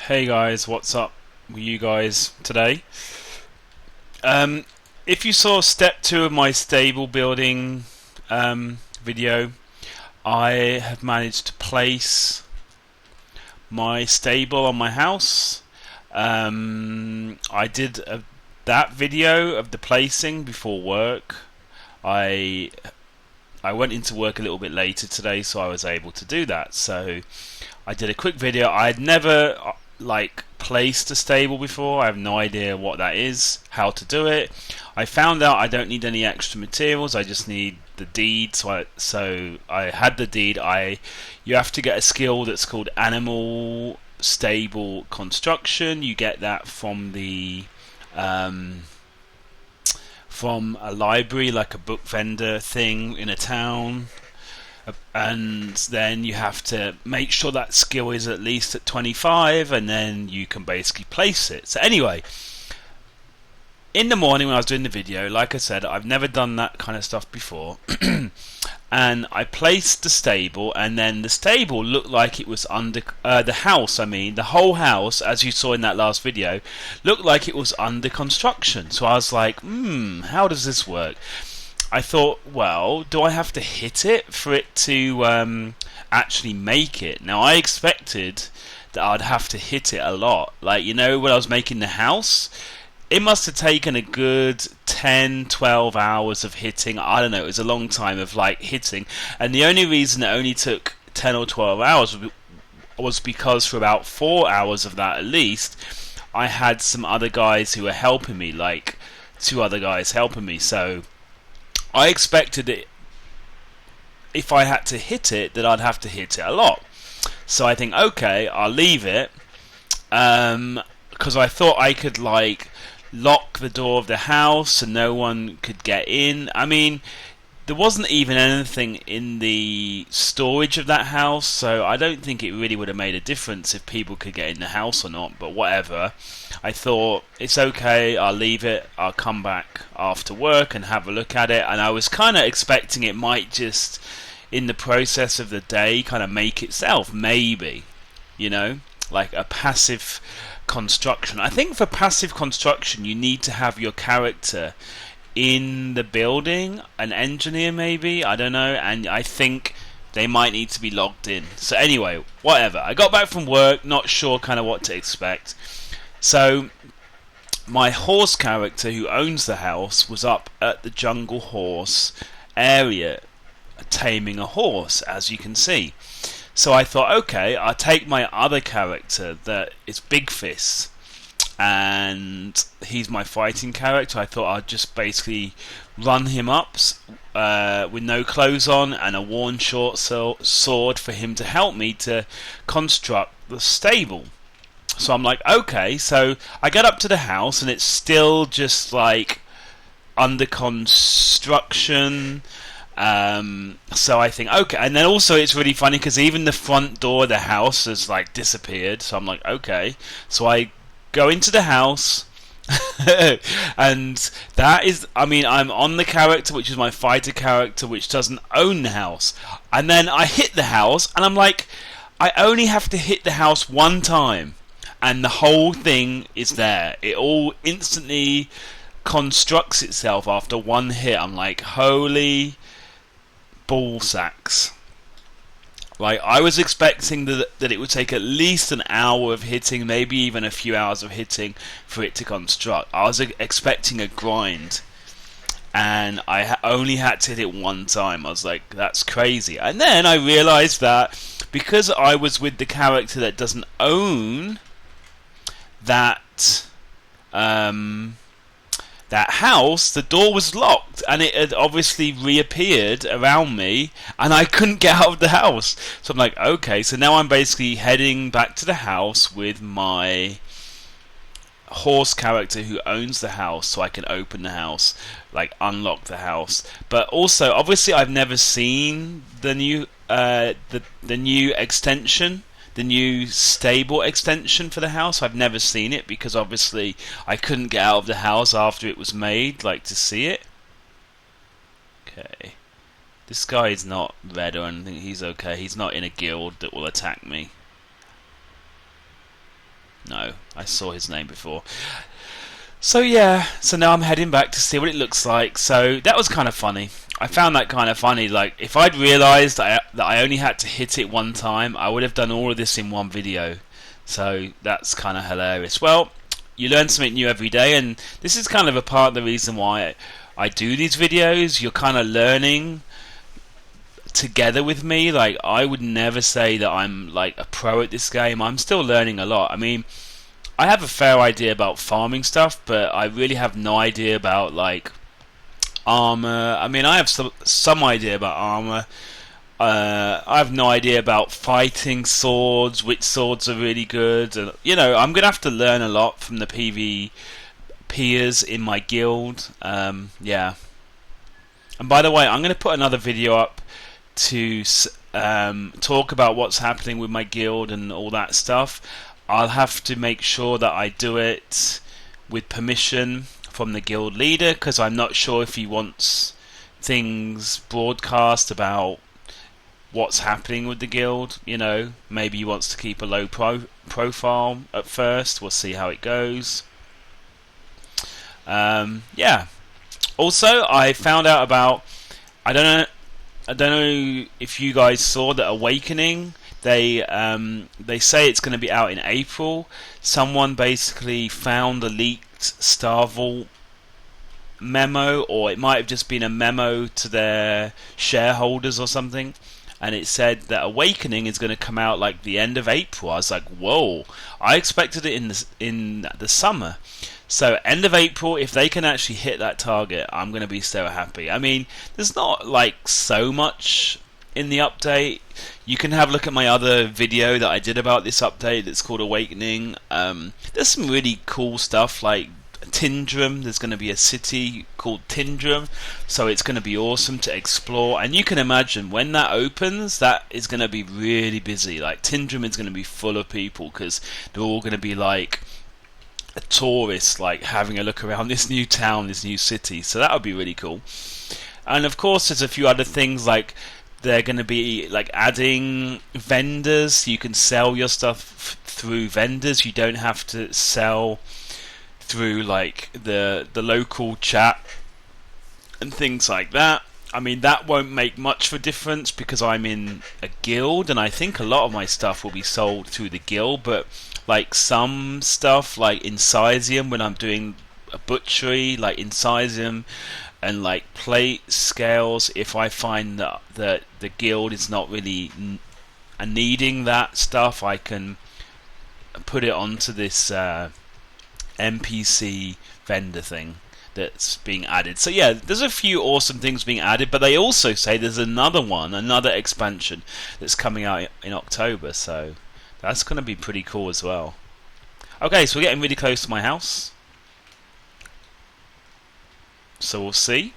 Hey guys, what's up with you guys today? Um, if you saw step 2 of my stable building video, I have managed to place my stable on my house. I did that video of the placing before work. I I went into work a little bit later today, so I was able to do that. So I did a quick video. I had never placed a stable before. I have no idea what that is, how to do it. I found out I don't need any extra materials. I just need the deed. So I had the deed. You have to get a skill that's called animal stable construction. You get that um, from a library, like a book vendor thing in a town, and then you have to make sure that skill is at least at 25, and then you can basically place it. So anyway, in the morning when I was doing the video, like I said, I've never done that kind of stuff before. And I placed the stable, and then the stable looked like it was under the house. I mean, the whole house, as you saw in that last video, looked like it was under construction. So I was like, how does this work? I thought, well, do I have to hit it for it to actually make it? Now, I expected that I'd have to hit it a lot. Like, when I was making the house, it must have taken a good 10, 12 hours of hitting. I don't know, it was a long time of hitting. And the only reason it only took 10 or 12 hours was because for about 4 hours of that at least, I had some other guys who were helping me, like 2 other guys helping me. So I expected it, if I had to hit it, that I'd have to hit it a lot. So I think, okay, I'll leave it, because I thought I could lock the door of the house and no one could get in. I mean, there wasn't even anything in the storage of that house, so I don't think it really would have made a difference if people could get in the house or not, but whatever. I thought, it's okay, I'll leave it, I'll come back after work and have a look at it, and I was kind of expecting it might just, in the process of the day, kind of make itself, maybe, like a passive construction. I think for passive construction, you need to have your character in the building, an engineer maybe, I don't know, and I think they might need to be logged in. So anyway, whatever. I got back from work, not sure kind of what to expect. So my horse character who owns the house was up at the jungle horse area taming a horse, as you can see. So I thought, okay, I'll take my other character that is Big Fist, and he's my fighting character. I thought I'd just basically run him up with no clothes on and a worn short sword for him to help me to construct the stable. So I'm like, okay, so I get up to the house and it's still just under construction. So I think, okay, and then also it's really funny because even the front door of the house has disappeared. So I'm like, okay, so I go into the house, and that is, I mean, I'm on the character which is my fighter character, which doesn't own the house, and then I hit the house, and I'm like, I only have to hit the house one time, and the whole thing is there. It all instantly constructs itself after one hit. I'm like, holy ball sacks. I was expecting that it would take at least an hour of hitting, maybe even a few hours of hitting for it to construct. I was expecting a grind, and I only had to hit it one time. I was like, that's crazy. And then I realised that because I was with the character that doesn't own that that house, the door was locked, and it had obviously reappeared around me, and I couldn't get out of the house. So I'm like, okay, so now I'm basically heading back to the house with my horse character who owns the house, so I can open the house, unlock the house. But also, obviously, I've never seen the new the new extension, the new stable extension for the house. I've never seen it because obviously I couldn't get out of the house after it was made, to see it. Okay. This guy is not red or anything, he's okay. He's not in a guild that will attack me. No, I saw his name before. So yeah, so now I'm heading back to see what it looks like. So that was kind of funny. I found that kind of funny. Like if I'd realised that I only had to hit it one time, I would have done all of this in one video. So that's kind of hilarious. Well, you learn something new every day, and this is kind of a part of the reason why I do these videos. You're kind of learning together with me. Like I would never say that I'm like a pro at this game. I'm still learning a lot. I mean, I have a fair idea about farming stuff, but I really have no idea about like armor. I mean, I have some idea about armor. I have no idea about fighting swords, which swords are really good. And, I'm gonna have to learn a lot from the PvPers in my guild. Yeah. And by the way, I'm gonna put another video up to talk about what's happening with my guild and all that stuff. I'll have to make sure that I do it with permission from the guild leader, because I'm not sure if he wants things broadcast about what's happening with the guild. Maybe he wants to keep a low profile at first. We'll see how it goes. Yeah. Also, I found out about, I don't know if you guys saw that Awakening. They say it's going to be out in April. Someone basically found a leaked Star Vault memo, or it might have just been a memo to their shareholders or something, and it said that Awakening is going to come out like the end of April. I was like, whoa! I expected it in the summer. So end of April, if they can actually hit that target, I'm going to be so happy. I mean, there's not like so much in the update. You can have a look at my other video that I did about this update. It's called Awakening. There's some really cool stuff like Tindrum. There's going to be a city called Tindrum, so it's going to be awesome to explore. And you can imagine when that opens, that is going to be really busy. Like Tindrum is going to be full of people because they're all going to be like a tourist, like having a look around this new town, this new city. So that would be really cool. And of course, there's a few other things like they're going to be like adding vendors. You can sell your stuff through vendors. You don't have to sell through like the local chat and things like that. I mean, that won't make much of a difference because I'm in a guild, and I think a lot of my stuff will be sold through the guild. But like some stuff, like Incisium, when I'm doing a butchery, like Incisium and like plate scales, if I find that the guild is not really needing that stuff, I can put it onto this NPC vendor thing that's being added. So yeah, there's a few awesome things being added, but they also say there's another expansion that's coming out in October, so that's going to be pretty cool as well. Okay, so we're getting really close to my house, so we'll see.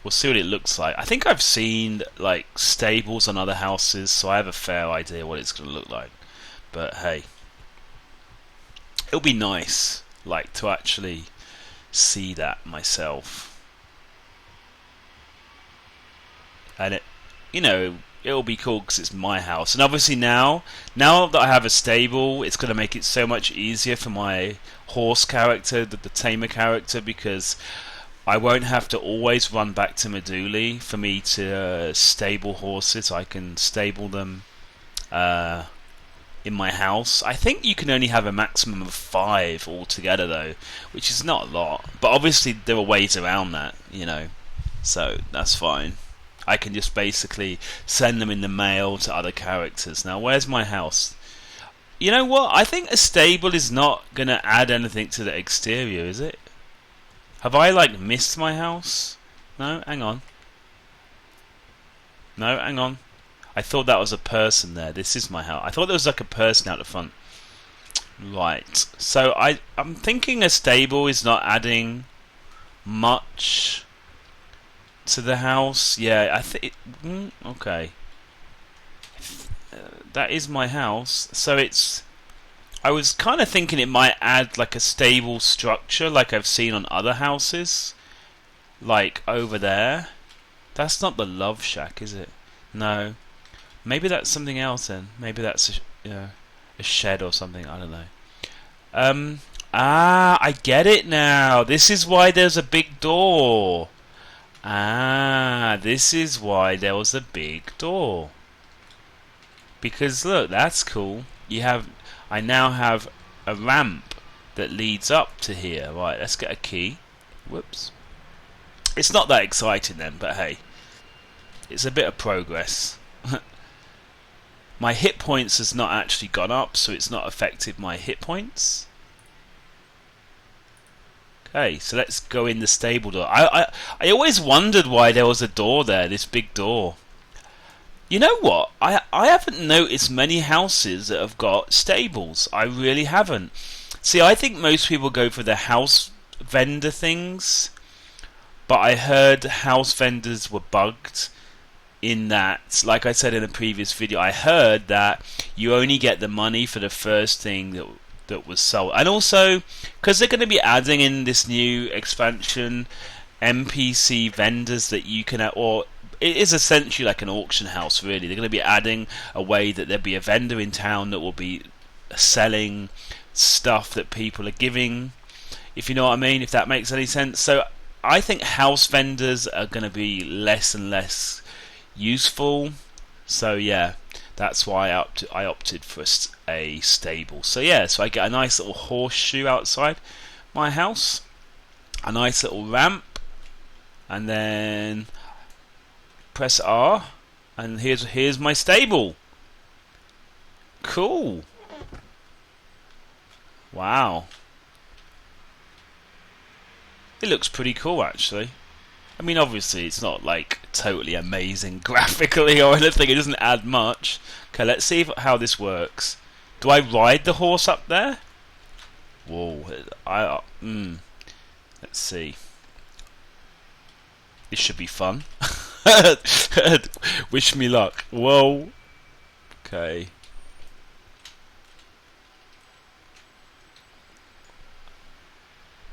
We'll see what it looks like. I think I've seen like stables on other houses, so I have a fair idea what it's going to look like. But hey, it'll be nice, like, to actually see that myself. And it'll be cool because it's my house. And obviously now that I have a stable, it's going to make it so much easier for my horse character, the tamer character, because I won't have to always run back to Meduli for me to stable horses. I can stable them in my house. I think you can only have a maximum of 5 altogether though, which is not a lot. But obviously there are ways around that, so that's fine. I can just basically send them in the mail to other characters. Now, where's my house? You know what? I think a stable is not going to add anything to the exterior, is it? Have I, like, missed my house? No? Hang on. No, hang on. I thought that was a person there. This is my house. I thought there was, like, a person out the front. Right. So, I'm thinking a stable is not adding much to the house. Yeah, I think... okay. That is my house. So, it's... I was kind of thinking it might add like a stable structure like I've seen on other houses. Like over there. That's not the Love Shack, is it? No. Maybe that's something else then. Maybe that's... yeah. a shed or something. I don't know. I get it now. This is why there's a big door. This is why there was a big door. Because look, that's cool. I now have a ramp that leads up to here. Right, let's get a key. Whoops. It's not that exciting then, but hey, it's a bit of progress. My hit points has not actually gone up, so it's not affected my hit points. Okay, so let's go in the stable door. I always wondered why there was a door there, this big door. You know what? I haven't noticed many houses that have got stables. I really haven't. See, I think most people go for the house vendor things, but I heard house vendors were bugged in that, like I said in a previous video, I heard that you only get the money for the first thing that was sold. And also, because they're going to be adding in this new expansion NPC vendors that you can, or it is essentially like an auction house really. They're going to be adding a way that there'll be a vendor in town that will be selling stuff that people are giving, if you know what I mean, if that makes any sense. So I think house vendors are going to be less and less useful. So yeah, that's why I opted for a stable. So yeah, so I get a nice little horseshoe outside my house, a nice little ramp, and then press R, and here's my stable. Cool. Wow. It looks pretty cool actually. I mean, obviously it's not like totally amazing graphically or anything. It doesn't add much. Okay, let's see how this works. Do I ride the horse up there? Whoa. Let's see. This should be fun. Wish me luck. Whoa. Okay.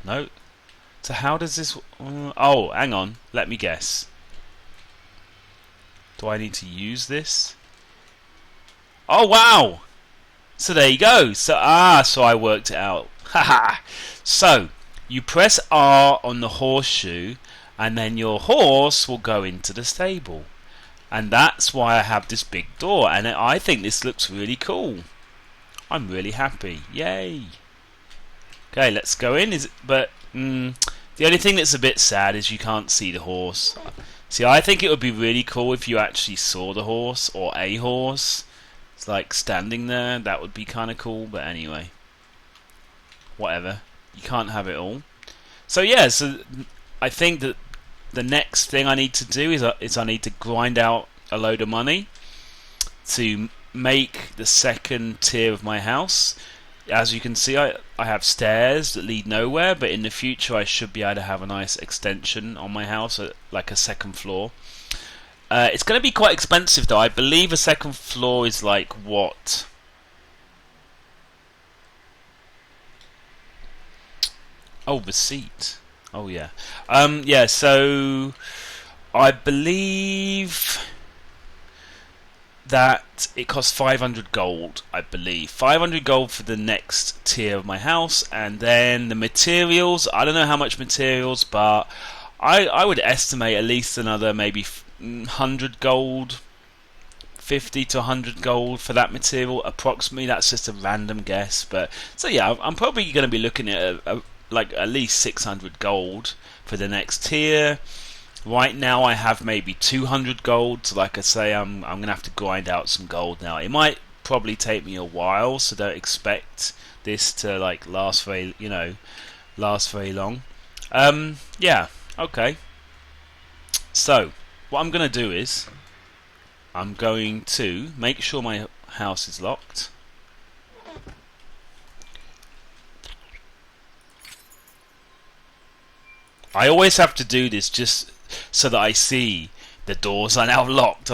No. So how does this... oh, hang on. Let me guess. Do I need to use this? Oh, wow! So there you go. So I worked it out. Haha. So, you press R on the horseshoe, and then your horse will go into the stable. And that's why I have this big door. And I think this looks really cool. I'm really happy. Yay! Okay, let's go in. The only thing that's a bit sad is you can't see the horse. See, I think it would be really cool if you actually saw the horse, or a horse. It's like standing there. That would be kind of cool, but anyway. Whatever. You can't have it all. So yeah, so I think that the next thing I need to do is I need to grind out a load of money to make the second tier of my house. As you can see, I have stairs that lead nowhere, but in the future I should be able to have a nice extension on my house, like a second floor. It's going to be quite expensive though. I believe a second floor is like what? Oh, the seat. Oh yeah. Yeah, so I believe that it costs 500 gold, I believe. 500 gold for the next tier of my house, and then the materials, I don't know how much materials, but I would estimate at least another maybe 100 gold, 50 to 100 gold for that material, approximately. That's just a random guess, but so yeah, I'm probably going to be looking at like at least 600 gold for the next tier. Right now I have maybe 200 gold, so like I say, I'm going to have to grind out some gold now. It might probably take me a while, so don't expect this to like last very long. Yeah, okay. So, what I'm going to do is I'm going to make sure my house is locked. I always have to do this just so that I see the doors are now locked.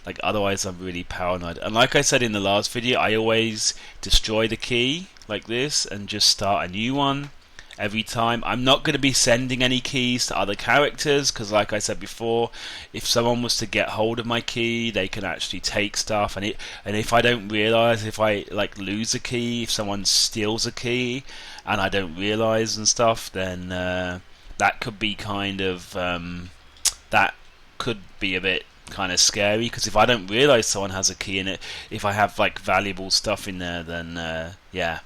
Like otherwise I'm really paranoid. And like I said in the last video, I always destroy the key like this and just start a new one. every time. I'm not going to be sending any keys to other characters because, like I said before, if someone was to get hold of my key, they can actually take stuff. And if I don't realize, if I like lose a key, if someone steals a key, and I don't realize and stuff, then that could be kind of that could be a bit kind of scary, because if I don't realize someone has a key in it, if I have like valuable stuff in there, then yeah,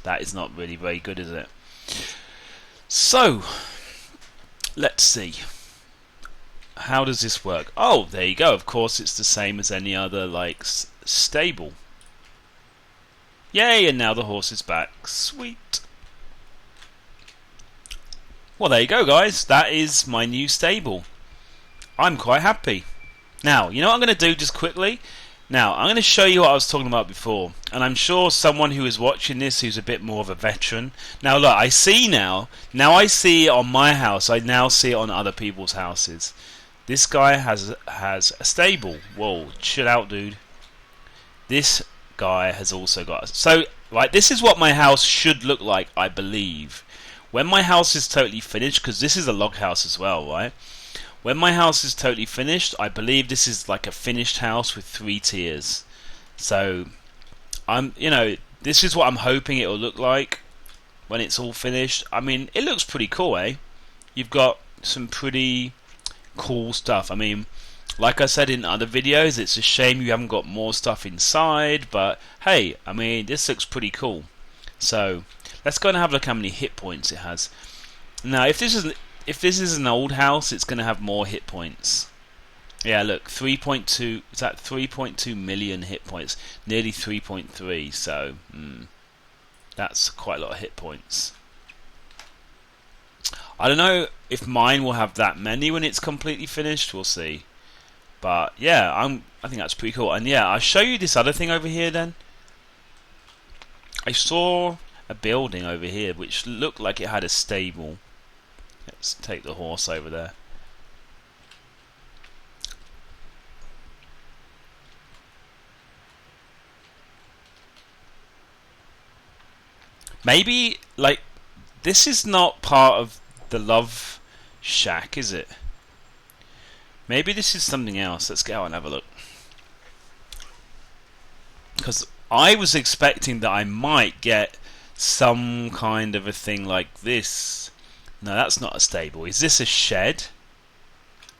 that is not really very good, is it? So let's see, how does this work? Oh, there you go. Of course it's the same as any other like stable. Yay, and now the horse is back. Sweet. Well, there you go, guys. That is my new stable. I'm quite happy. Now, you know what I'm going to do just quickly? Now, I'm going to show you what I was talking about before. And I'm sure someone who is watching this who's a bit more of a veteran. Now, look, I see now. Now I see it on my house. I now see it on other people's houses. This guy has a stable. Whoa, chill out, dude. This guy has also got... So, right, this is what my house should look like, I believe. When my house is totally finished, because this is a log house as well, right? When my house is totally finished, I believe this is like a finished house with 3 tiers. So, this is what I'm hoping it will look like when it's all finished. I mean, it looks pretty cool, eh? You've got some pretty cool stuff. I mean, like I said in other videos, it's a shame you haven't got more stuff inside, but hey, I mean, this looks pretty cool. So, let's go and have a look how many hit points it has. Now, if this is an old house, it's going to have more hit points. Yeah, look, 3.2. Is that 3.2 million hit points? Nearly 3.3. So that's quite a lot of hit points. I don't know if mine will have that many when it's completely finished. We'll see. But yeah, I think that's pretty cool. And yeah, I'll show you this other thing over here. Then I saw a building over here which looked like it had a stable. Let's take the horse over there. Maybe, like, this is not part of the Love Shack, is it? Maybe this is something else. Let's go and have a look. Because I was expecting that I might get some kind of a thing like this. No, that's not a stable. Is this a shed?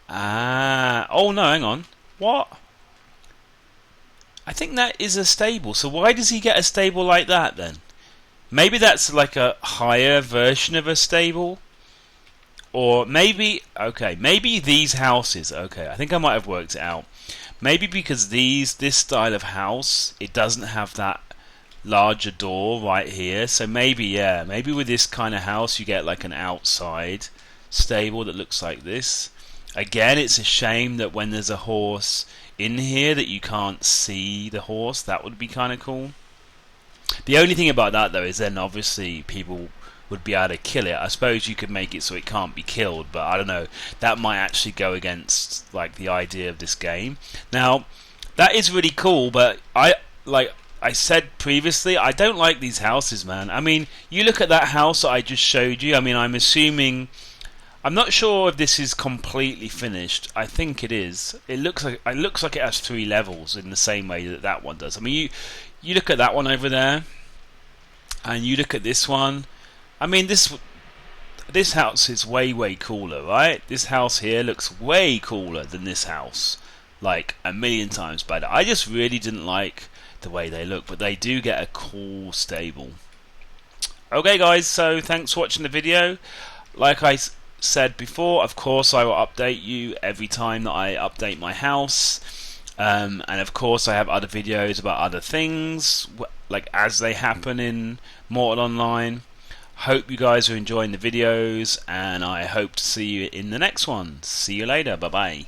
Ah. Oh, no, hang on. What? I think that is a stable. So why does he get a stable like that, then? Maybe that's like a higher version of a stable? Or maybe... Okay, maybe these houses... Okay, I think I might have worked it out. Maybe because this style of house, it doesn't have that larger door right here, so maybe, yeah, maybe with this kind of house you get like an outside stable that looks like this. Again, it's a shame that when there's a horse in here that you can't see the horse. That would be kind of cool. The only thing about that though is then obviously people would be able to kill it. I suppose you could make it so it can't be killed, but I don't know, that might actually go against like the idea of this game. Now that is really cool, but I said previously, I don't like these houses, man. I mean, you look at that house that I just showed you. I mean, I'm not sure if this is completely finished. I think it is. It looks like it has 3 levels in the same way that one does. I mean, you look at that one over there, and you look at this one. I mean, this house is way cooler, right? This house here looks way cooler than this house, like a million times better. I just really didn't like the way they look, but they do get a cool stable. Okay guys, so thanks for watching the video. Like I said before, of course I will update you every time that I update my house, and of course I have other videos about other things like as they happen in Mortal Online. Hope you guys are enjoying the videos, and I hope to see you in the next one. See you later, bye bye.